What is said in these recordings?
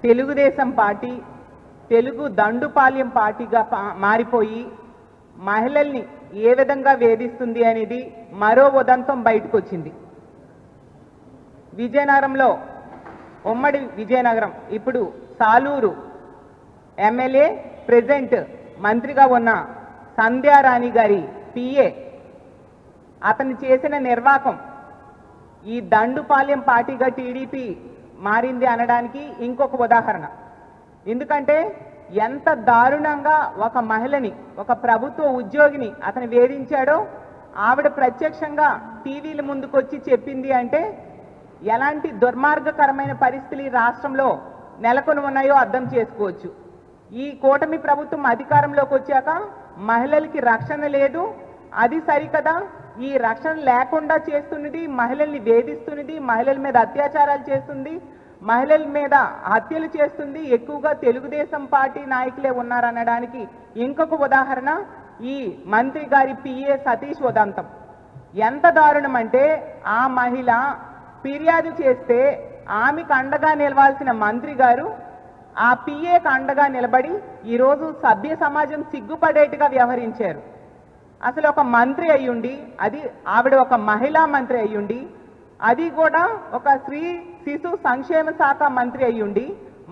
Telugu Desam party Telugu Dandupalyam పార్టీగా మారిపోయి మహిళల్ని ఏ విధంగా వేధిస్తుంది అనేది మరో ఉదంతం బయటకు వచ్చింది. విజయనగరంలో, ఉమ్మడి విజయనగరం, ఇప్పుడు సాలూరు ఎమ్మెల్యే ప్రెసిడెంట్ మంత్రిగా ఉన్న సంధ్యారాణి గారి పిఏ అతను చేసిన నిర్వాకం ఈ దండుపాల్యం పార్టీగా టీడీపీ మారింది అనడానికి ఇంకొక ఉదాహరణ. ఎందుకంటే ఎంత దారుణంగా ఒక మహిళని, ఒక ప్రభుత్వ ఉద్యోగిని అతను వేధించాడో ఆవిడ ప్రత్యక్షంగా టీవీల ముందుకొచ్చి చెప్పింది అంటే ఎలాంటి దుర్మార్గకరమైన పరిస్థితులు ఈ రాష్ట్రంలో నెలకొని ఉన్నాయో అర్థం చేసుకోవచ్చు. ఈ కూటమి ప్రభుత్వం అధికారంలోకి వచ్చాక మహిళలకి రక్షణ లేదు, అది సరికదా, ఈ రక్షణ లేకుండా చేస్తున్నది, మహిళల్ని వేధిస్తున్నది, మహిళల మీద అత్యాచారాలు చేస్తుంది, మహిళల మీద హత్యలు చేస్తుంది, ఎక్కువగా తెలుగుదేశం పార్టీ నాయకులే ఉన్నారనడానికి ఇంకొక ఉదాహరణ ఈ మంత్రి గారి పిఏ సతీష్ ఉదంతం. ఎంత దారుణం అంటే ఆ మహిళ ఫిర్యాదు చేస్తే ఆమెకు అండగా నిలవాల్సిన మంత్రి గారు ఆ పిఏకు అండగా నిలబడి ఈరోజు సభ్య సమాజం సిగ్గుపడేట్టుగా వ్యవహరించారు. అసలు ఒక మంత్రి అయ్యుండి, అది ఆవిడ ఒక మహిళా మంత్రి అయ్యుండి, అది కూడా ఒక స్త్రీ శిశు సంక్షేమ శాఖ మంత్రి అయ్యుండి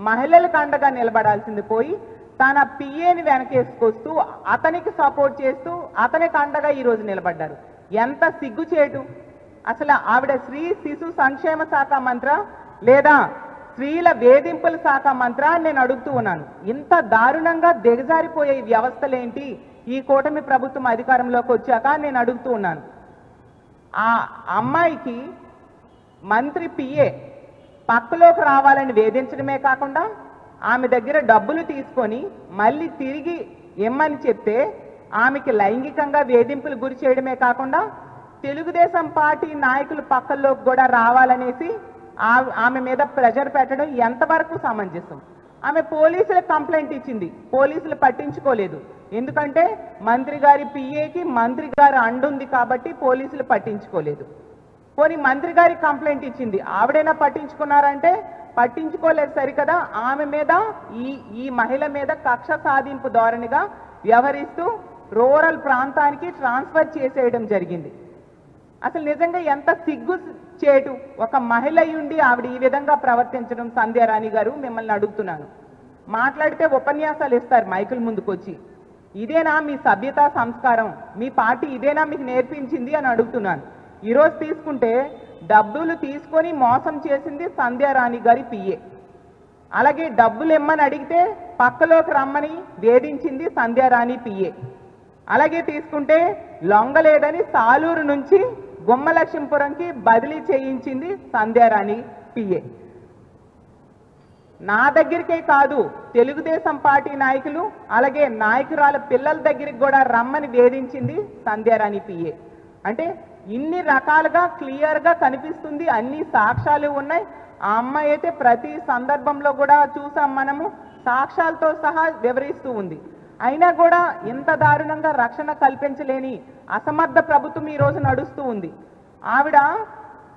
మహిళలకు అండగా నిలబడాల్సింది పోయి తన పిఏని వెనకేసుకొస్తూ అతనికి సపోర్ట్ చేస్తూ అతనికి అండగా ఈరోజు నిలబడ్డారు. ఎంత సిగ్గుచేటు! అసలు ఆవిడ స్త్రీ శిశు సంక్షేమ శాఖ మంత్ర లేదా స్త్రీల వేధింపుల శాఖ మంత్ర నేను అడుగుతూ ఉన్నాను. ఇంత దారుణంగా దిగజారిపోయే వ్యవస్థలేంటి ఈ కూటమి ప్రభుత్వం అధికారంలోకి వచ్చాక నేను అడుగుతూ ఉన్నాను. ఆ అమ్మాయికి మంత్రి పిఏ పక్కలోకి రావాలని వేధించడమే కాకుండా ఆమె దగ్గర డబ్బులు తీసుకొని మళ్ళీ తిరిగి ఇమ్మని చెప్తే ఆమెకి లైంగికంగా వేధింపులు గురి చేయడమే కాకుండా తెలుగుదేశం పార్టీ నాయకులు పక్కల్లోకి కూడా రావాలనేసి ఆమె మీద ప్రెషర్ పెట్టడం ఎంతవరకు సమంజసం? ఆమె పోలీసులకు కంప్లైంట్ ఇచ్చింది, పోలీసులు పట్టించుకోలేదు. ఎందుకంటే మంత్రి గారి పిఏకి మంత్రి గారి అండుంది కాబట్టి పోలీసులు పట్టించుకోలేదు. పోనీ మంత్రి గారికి కంప్లైంట్ ఇచ్చింది, ఆవిడైనా పట్టించుకున్నారంటే పట్టించుకోలేదు సరికదా. ఆమె మీద ఈ మహిళ మీద కక్ష సాధింపు ధోరణిగా వ్యవహరిస్తూ రూరల్ ప్రాంతానికి ట్రాన్స్ఫర్ చేసేయడం జరిగింది. అసలు నిజంగా ఎంత సిగ్గు చేటు! ఒక మహిళ ఉండి ఆవిడ ఈ విధంగా ప్రవర్తించడం. సంధ్యారాణి గారు, మిమ్మల్ని అడుగుతున్నాను, మాట్లాడితే ఉపన్యాసాలు ఇస్తారు మైకుల ముందుకొచ్చి, ఇదేనా మీ సభ్యతా సంస్కారం? మీ పార్టీ ఇదేనా మీకు నేర్పించింది అని అడుగుతున్నాను. ఈరోజు తీసుకుంటే డబ్బులు తీసుకొని మోసం చేసింది సంధ్యారాణి గారి పిఏ. అలాగే డబ్బులు ఇమ్మని అడిగితే పక్కలోకి రమ్మని వేధించింది సంధ్యారాణి పిఏ. అలాగే తీసుకుంటే లొంగలేదని సాలూరు నుంచి గుమ్మలక్ష్మీపురంకి బదిలీ చేయించింది సంధ్యారాణి పిఏ. నా దగ్గరికే కాదు, తెలుగుదేశం పార్టీ నాయకులు అలాగే నాయకురాల పిల్లల దగ్గరికి కూడా రమ్మని వేధించింది సంధ్యారాణి పిఏ. అంటే ఇన్ని రకాలుగా క్లియర్గా కనిపిస్తుంది, అన్ని సాక్ష్యాలు ఉన్నాయి. ఆ అమ్మాయి అయితే ప్రతి సందర్భంలో కూడా చూసాం మనము, సాక్ష్యాలతో సహా వివరిస్తూ ఉంది. అయినా కూడా ఇంత దారుణంగా రక్షణ కల్పించలేని అసమర్థ ప్రభుత్వం ఈరోజు నడుస్తూ ఉంది. ఆవిడ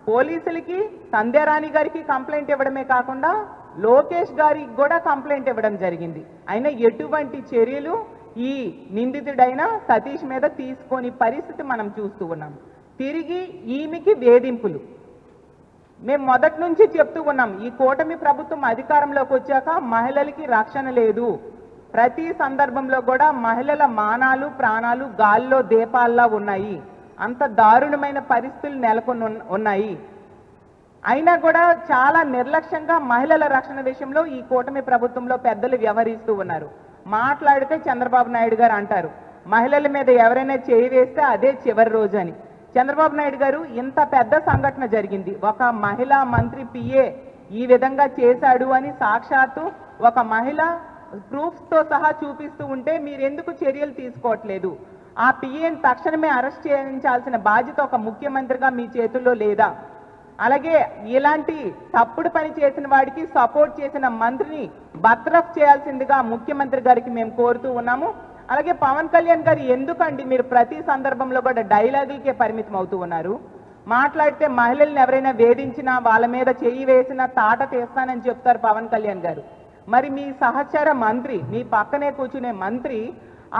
పోలీసులకి, సంధ్యారాణి గారికి కంప్లైంట్ ఇవ్వడమే కాకుండా లోకేష్ గారికి కూడా కంప్లైంట్ ఇవ్వడం జరిగింది. అయినా ఎటువంటి చర్యలు ఈ నిందితుడైన సతీష్ మీద తీసుకొని పరిస్థితి మనం చూస్తూ ఉన్నాం. తిరిగి ఈమెకి వేధింపులు. మేము మొదటి నుంచి చెప్తూ ఉన్నాం, ఈ కూటమి ప్రభుత్వం అధికారంలోకి వచ్చాక మహిళలకి రక్షణ లేదు. ప్రతి సందర్భంలో కూడా మహిళల మానాలు ప్రాణాలు గాల్లో దీపాల్లా ఉన్నాయి. అంత దారుణమైన పరిస్థితులు నెలకొని ఉన్నాయి. అయినా కూడా చాలా నిర్లక్ష్యంగా మహిళల రక్షణ విషయంలో ఈ కూటమి ప్రభుత్వంలో పెద్దలు వ్యవహరిస్తూ ఉన్నారు. మాట్లాడితే చంద్రబాబు నాయుడు గారు అంటారు, మహిళల మీద ఎవరైనా చేయి వేస్తే అదే చివరి రోజు అని. చంద్రబాబు నాయుడు గారు ఇంత పెద్ద సంఘటన జరిగింది, ఒక మహిళా మంత్రి పిఏ ఈ విధంగా చేశాడు అని సాక్షాత్తు ఒక మహిళ ప్రూఫ్స్తో సహా చూపిస్తూ ఉంటే మీరెందుకు చర్యలు తీసుకోవట్లేదు? ఆ పిఏని తక్షణమే అరెస్ట్ చేయించాల్సిన బాధ్యత ఒక ముఖ్యమంత్రిగా మీ చేతుల్లో లేదా? అలాగే ఇలాంటి తప్పుడు పని చేసిన వాడికి సపోర్ట్ చేసిన మంత్రిని బర్తరఫ్ చేయాల్సిందిగా ముఖ్యమంత్రి గారికి మేము కోరుతూ ఉన్నాము. అలాగే పవన్ కళ్యాణ్ గారు ఎందుకండి మీరు ప్రతి సందర్భంలో కూడా డైలాగులకే పరిమితం అవుతూ ఉన్నారు? మాట్లాడితే మహిళల్ని ఎవరైనా వేధించినా వాళ్ళ మీద చెయ్యి వేసినా తాట తీస్తానని చెప్తారు పవన్ కళ్యాణ్ గారు. మరి మీ సహచర మంత్రి, మీ పక్కనే కూర్చునే మంత్రి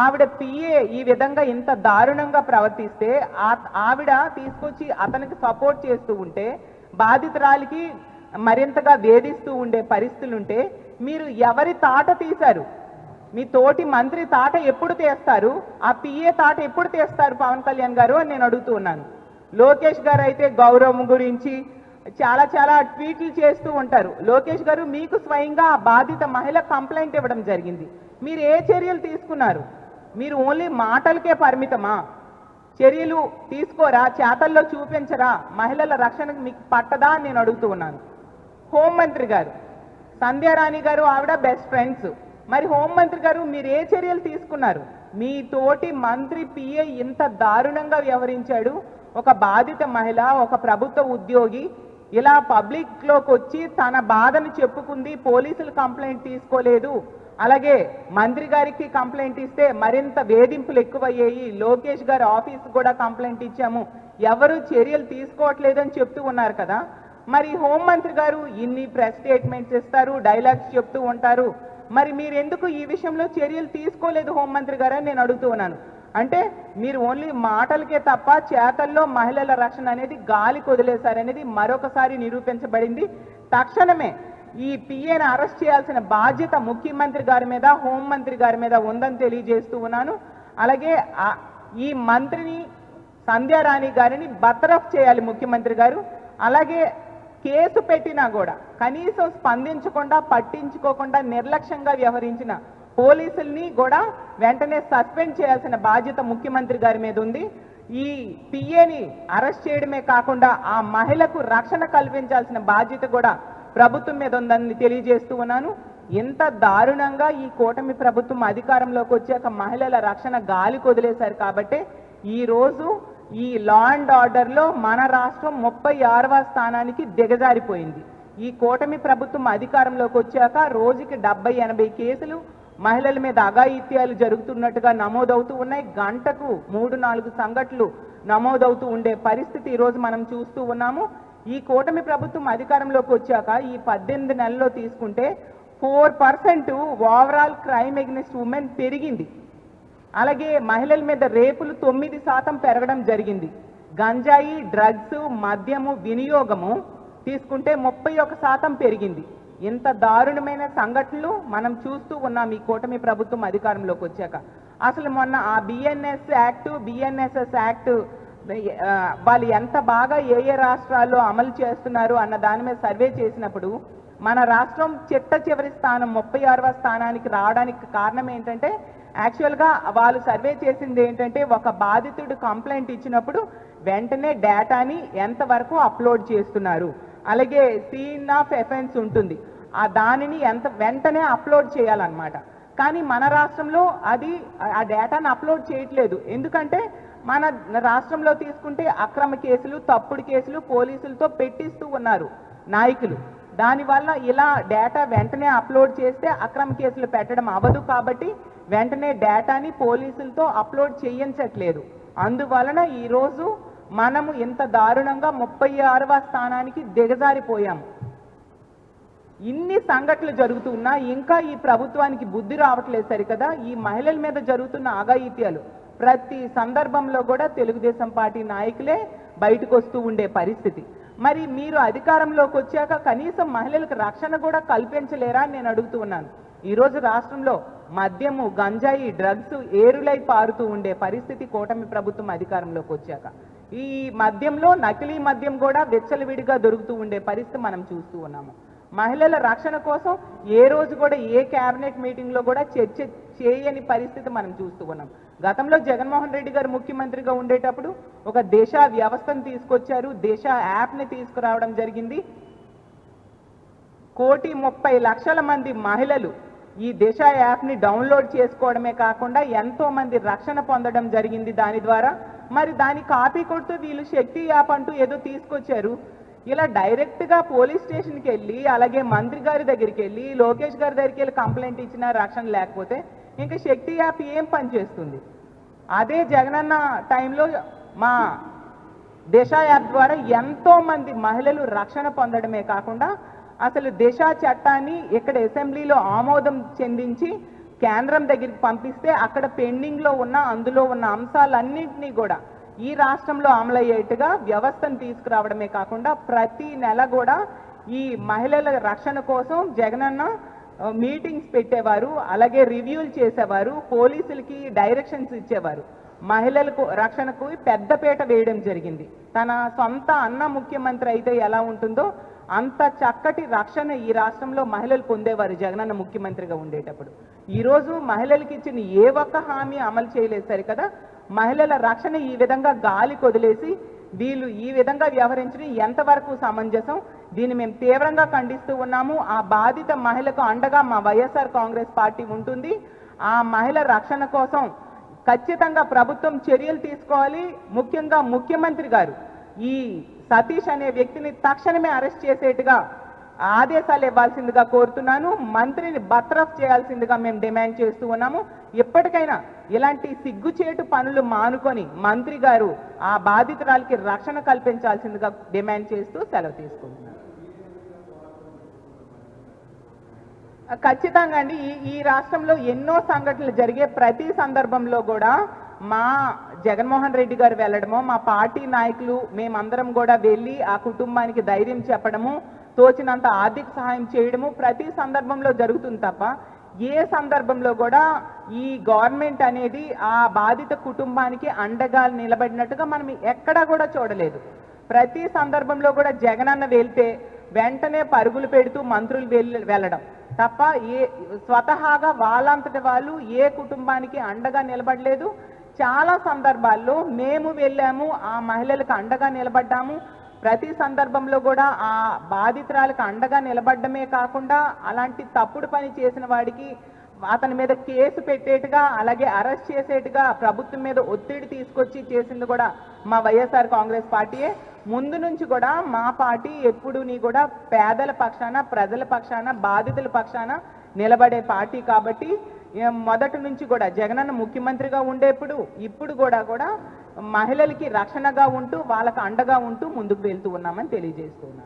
ఆవిడ పిఏ ఈ విధంగా ఇంత దారుణంగా ప్రవర్తిస్తే ఆవిడ తీసుకొచ్చి అతనికి సపోర్ట్ చేస్తూ ఉంటే, బాధితురాలికి మరింతగా వేధిస్తూ ఉండే పరిస్థితులుంటే మీరు ఎవరి తాట తీశారు? మీ తోటి మంత్రి తాట ఎప్పుడు తీస్తారు? ఆ పిఏ తాట ఎప్పుడు తీస్తారు పవన్ కళ్యాణ్ గారు అని నేను అడుగుతూ ఉన్నాను. లోకేష్ గారు అయితే గౌరవం గురించి చాలా చాలా ట్వీట్లు చేస్తూ ఉంటారు. లోకేష్ గారు మీకు స్వయంగా ఆ బాధిత మహిళ కంప్లైంట్ ఇవ్వడం జరిగింది. మీరు ఏ చర్యలు తీసుకున్నారు? మీరు ఓన్లీ మాటలకే పరిమితమా? చర్యలు తీసుకోరా? చేతల్లో చూపించరా? మహిళల రక్షణకు మీకు పట్టదా అని నేను అడుగుతూ ఉన్నాను. హోంమంత్రి గారు సంధ్యారాణి గారు ఆవిడ బెస్ట్ ఫ్రెండ్స్. మరి హోంమంత్రి గారు మీరు ఏ చర్యలు తీసుకున్నారు? మీ తోటి మంత్రి పిఏ ఇంత దారుణంగా వ్యవహరించాడు. ఒక బాధిత మహిళ, ఒక ప్రభుత్వ ఉద్యోగి ఇలా పబ్లిక్లోకి వచ్చి తన బాధను చెప్పుకుంది, పోలీసులు కంప్లైంట్ తీసుకోలేదు, అలాగే మంత్రి గారికి కంప్లైంట్ ఇస్తే మరింత వేధింపులు ఎక్కువయ్యాయి, లోకేష్ గారి ఆఫీస్ కూడా కంప్లైంట్ ఇచ్చాము, ఎవరు చర్యలు తీసుకోవట్లేదని చెప్తూ ఉన్నారు కదా. మరి హోంమంత్రి గారు ఇన్ని ప్రెస్ స్టేట్మెంట్స్ ఇస్తారు, డైలాగ్స్ చెప్తూ ఉంటారు, మరి మీరు ఎందుకు ఈ విషయంలో చర్యలు తీసుకోలేదు హోంమంత్రి గారు అని నేను అడుగుతూ ఉన్నాను. అంటే మీరు ఓన్లీ మాటలకే తప్ప చేతల్లో మహిళల రక్షణ అనేది గాలికి వదిలేశారనేది మరొకసారి నిరూపించబడింది. తక్షణమే ఈ పిఏను అరెస్ట్ చేయాల్సిన బాధ్యత ముఖ్యమంత్రి గారి మీద, హోంమంత్రి గారి మీద ఉందని తెలియజేస్తూ ఉన్నాను. అలాగే ఈ మంత్రిని సంధ్యారాణి గారిని బర్తరఫ్ చేయాలి ముఖ్యమంత్రి గారు. అలాగే కేసు పెట్టినా కూడా కనీసం స్పందించకుండా, పట్టించుకోకుండా నిర్లక్ష్యంగా వ్యవహరించిన పోలీసుల్ని కూడా వెంటనే సస్పెండ్ చేయాల్సిన బాధ్యత ముఖ్యమంత్రి గారి మీద ఉంది. ఈ పిఏని అరెస్ట్ చేయడమే కాకుండా ఆ మహిళకు రక్షణ కల్పించాల్సిన బాధ్యత కూడా ప్రభుత్వం మీద ఉందని తెలియజేస్తూ ఉన్నాను. ఇంత దారుణంగా ఈ కూటమి ప్రభుత్వం అధికారంలోకి వచ్చాక మహిళల రక్షణ గాలికి వదిలేశారు కాబట్టి ఈరోజు ఈ లా అండ్ ఆర్డర్లో మన రాష్ట్రం 36వ స్థానానికి దిగజారిపోయింది. ఈ కూటమి ప్రభుత్వం అధికారంలోకి వచ్చాక రోజుకి 70-80 కేసులు మహిళల మీద అఘాయిత్యాలు జరుగుతున్నట్టుగా నమోదవుతూ ఉన్నాయి. గంటకు 3-4 సంఘటనలు నమోదవుతూ ఉండే పరిస్థితి ఈరోజు మనం చూస్తూ ఉన్నాము. ఈ కూటమి ప్రభుత్వం అధికారంలోకి వచ్చాక ఈ 18 నెలల్లో తీసుకుంటే 4% ఓవరాల్ క్రైమ్ ఎగ్నెస్ట్ ఉమెన్ పెరిగింది. అలాగే మహిళల మీద రేపులు 9% పెరగడం జరిగింది. గంజాయి, డ్రగ్స్, మద్యము వినియోగము తీసుకుంటే 31% పెరిగింది. ఇంత దారుణమైన సంఘటనలు మనం చూస్తూ ఉన్నాం ఈ కూటమి ప్రభుత్వం అధికారంలోకి వచ్చాక. అసలు మొన్న ఆ బిఎన్ఎస్ యాక్ట్, బిఎన్ఎస్ఎస్ యాక్ట్ వాళ్ళు ఎంత బాగా ఏ రాష్ట్రాల్లో అమలు చేస్తున్నారు అన్న దాని మీద సర్వే చేసినప్పుడు మన రాష్ట్రం చిట్ట చివరి స్థానం 36వ స్థానానికి రావడానికి కారణం ఏంటంటే, యాక్చువల్గా వాళ్ళు సర్వే చేసింది ఏంటంటే, ఒక బాధితుడు కంప్లైంట్ ఇచ్చినప్పుడు వెంటనే డేటాని ఎంతవరకు అప్లోడ్ చేస్తున్నారు, అలాగే సీన్ ఆఫ్ ఎఫెన్స్ ఉంటుంది, ఆ దానిని వెంటనే అప్లోడ్ చేయాలన్నమాట. కానీ మన రాష్ట్రంలో ఆ డేటాను అప్లోడ్ చేయట్లేదు. ఎందుకంటే మన రాష్ట్రంలో తీసుకుంటే అక్రమ కేసులు, తప్పుడు కేసులు పోలీసులతో పెట్టిస్తూ ఉన్నారు నాయకులు. దానివల్ల ఇలా డేటా వెంటనే అప్లోడ్ చేస్తే అక్రమ కేసులు పెట్టడం అవ్వదు కాబట్టి వెంటనే డేటాని పోలీసులతో అప్లోడ్ చేయించట్లేదు. అందువలన ఈరోజు మనము ఇంత దారుణంగా 36వ స్థానానికి దిగజారిపోయాము. ఇన్ని సంఘటనలు జరుగుతున్నా ఇంకా ఈ ప్రభుత్వానికి బుద్ధి రావట్లేదు సరికదా. ఈ మహిళల మీద జరుగుతున్న అఘాయిత్యాలు ప్రతి సందర్భంలో కూడా తెలుగుదేశం పార్టీ నాయకులే బయటకు వస్తూ ఉండే పరిస్థితి. మరి మీరు అధికారంలోకి వచ్చాక కనీసం మహిళలకు రక్షణ కూడా కల్పించలేరా అని నేను అడుగుతూ ఉన్నాను. ఈరోజు రాష్ట్రంలో మద్యము, గంజాయి, డ్రగ్స్ ఏరులై పారుతూ ఉండే పరిస్థితి కూటమి ప్రభుత్వం అధికారంలోకి వచ్చాక. ఈ మద్యంలో నకిలీ మద్యం కూడా విచ్చలవిడిగా దొరుకుతూ ఉండే పరిస్థితి మనం చూస్తూ ఉన్నాము. మహిళల రక్షణ కోసం ఏ రోజు కూడా ఏ క్యాబినెట్ మీటింగ్లో కూడా చర్చ చేయని పరిస్థితి మనం చూస్తూ ఉన్నాం. గతంలో జగన్మోహన్ రెడ్డి గారు ముఖ్యమంత్రిగా ఉండేటప్పుడు ఒక దిశ వ్యవస్థను తీసుకొచ్చారు, దిశ యాప్ని తీసుకురావడం జరిగింది. 1,30,00,000 మంది మహిళలు ఈ దిశ యాప్ని డౌన్లోడ్ చేసుకోవడమే కాకుండా ఎంతో మంది రక్షణ పొందడం జరిగింది దాని ద్వారా. మరి దాని కాపీ కొడుతూ వీళ్ళు శక్తి యాప్ అంటూ ఏదో తీసుకొచ్చారు. ఇలా డైరెక్ట్గా పోలీస్ స్టేషన్కి వెళ్ళి, అలాగే మంత్రి గారి దగ్గరికి వెళ్ళి, లోకేష్ గారి దగ్గరికి వెళ్ళి కంప్లైంట్ ఇచ్చినా రక్షణ లేకపోతే ఇంకా శక్తి యాప్ ఏం పనిచేస్తుంది? అదే జగనన్న టైంలో మా దిశ యాప్ ద్వారా ఎంతో మంది మహిళలు రక్షణ పొందడమే కాకుండా అసలు దిశ చట్టాన్ని ఇక్కడ అసెంబ్లీలో ఆమోదం చెందించి కేంద్రం దగ్గరికి పంపిస్తే అక్కడ పెండింగ్లో ఉన్న అందులో ఉన్న అంశాలన్నింటినీ కూడా ఈ రాష్ట్రంలో అమలయ్యేట్టుగా వ్యవస్థను తీసుకురావడమే కాకుండా ప్రతి నెల కూడా ఈ మహిళల రక్షణ కోసం జగనన్న మీటింగ్స్ పెట్టేవారు, అలాగే రివ్యూలు చేసేవారు, పోలీసులకి డైరెక్షన్స్ ఇచ్చేవారు. మహిళలకు రక్షణకు పెద్దపీట వేయడం జరిగింది. తన సొంత అన్న ముఖ్యమంత్రి అయితే ఎలా ఉంటుందో అంత చక్కటి రక్షణ ఈ రాష్ట్రంలో మహిళలు పొందేవారు జగనన్న ముఖ్యమంత్రిగా ఉండేటప్పుడు. ఈరోజు మహిళలకి ఇచ్చిన ఏ ఒక్క హామీ అమలు చేయలేదు సరికదా. మహిళల రక్షణ ఈ విధంగా గాలి కొదిలేసి వీళ్ళు ఈ విధంగా వ్యవహరించడం ఎంతవరకు సమంజసం? దీన్ని మేము తీవ్రంగా ఖండిస్తూ ఉన్నాము. ఆ బాధిత మహిళకు అండగా మా వైఎస్ఆర్ కాంగ్రెస్ పార్టీ ఉంటుంది. ఆ మహిళ రక్షణ కోసం ఖచ్చితంగా ప్రభుత్వం చర్యలు తీసుకోవాలి. ముఖ్యంగా ముఖ్యమంత్రి గారు ఈ సతీష్ అనే వ్యక్తిని తక్షణమే అరెస్ట్ చేసేట్టుగా ఆదేశాలు ఇవ్వాల్సిందిగా కోరుతున్నాను. మంత్రిని బర్తరఫ్ చేయాల్సిందిగా మేము డిమాండ్ చేస్తూ ఉన్నాము. ఎప్పటికైనా ఇలాంటి సిగ్గుచేటు పనులు మానుకొని మంత్రి గారు ఆ బాధితురాలకి రక్షణ కల్పించాల్సిందిగా డిమాండ్ చేస్తూ సెలవు తీసుకుంటున్నాను. ఖచ్చితంగా అండి. ఈ రాష్ట్రంలో ఎన్నో సంఘటనలు జరిగే ప్రతి సందర్భంలో కూడా మా జగన్మోహన్ రెడ్డి గారు వెళ్ళడము, మా పార్టీ నాయకులు మేమందరం కూడా వెళ్ళి ఆ కుటుంబానికి ధైర్యం చెప్పడము, తోచినంత ఆర్థిక సహాయం చేయడము ప్రతి సందర్భంలో జరుగుతుంది తప్ప ఏ సందర్భంలో కూడా ఈ గవర్నమెంట్ అనేది ఆ బాధిత కుటుంబానికి అండగా నిలబడినట్టుగా మనం ఎక్కడా కూడా చూడలేదు. ప్రతి సందర్భంలో కూడా జగనన్న వెళ్తే వెంటనే పరుగులు పెడుతూ మంత్రులు వెళ్ళడం తప్ప స్వతహాగా వాళ్ళంతటి వాళ్ళు ఏ కుటుంబానికి అండగా నిలబడలేదు. చాలా సందర్భాల్లో మేము వెళ్ళాము, ఆ మహిళలకు అండగా నిలబడ్డాము. ప్రతి సందర్భంలో కూడా ఆ బాధితురాలకు అండగా నిలబడ్డమే కాకుండా అలాంటి తప్పుడు పని చేసిన వాడికి అతని మీద కేసు పెట్టేట్టుగా, అలాగే అరెస్ట్ చేసేట్టుగా ప్రభుత్వం మీద ఒత్తిడి తీసుకొచ్చి చేసింది కూడా మా వైఎస్ఆర్ కాంగ్రెస్ పార్టీయే. ముందు నుంచి కూడా మా పార్టీ ఎప్పుడూని కూడా పేదల పక్షాన, ప్రజల పక్షాన, బాధితుల పక్షాన నిలబడే పార్టీ కాబట్టి మొదటి నుంచి కూడా జగనన్న ముఖ్యమంత్రిగా ఉండేప్పుడు ఇప్పుడు కూడా మహిళలకి రక్షణగా ఉంటూ వాళ్ళకు అండగా ఉంటూ ముందుకు వెళ్తూ ఉన్నామని తెలియజేస్తున్నాను.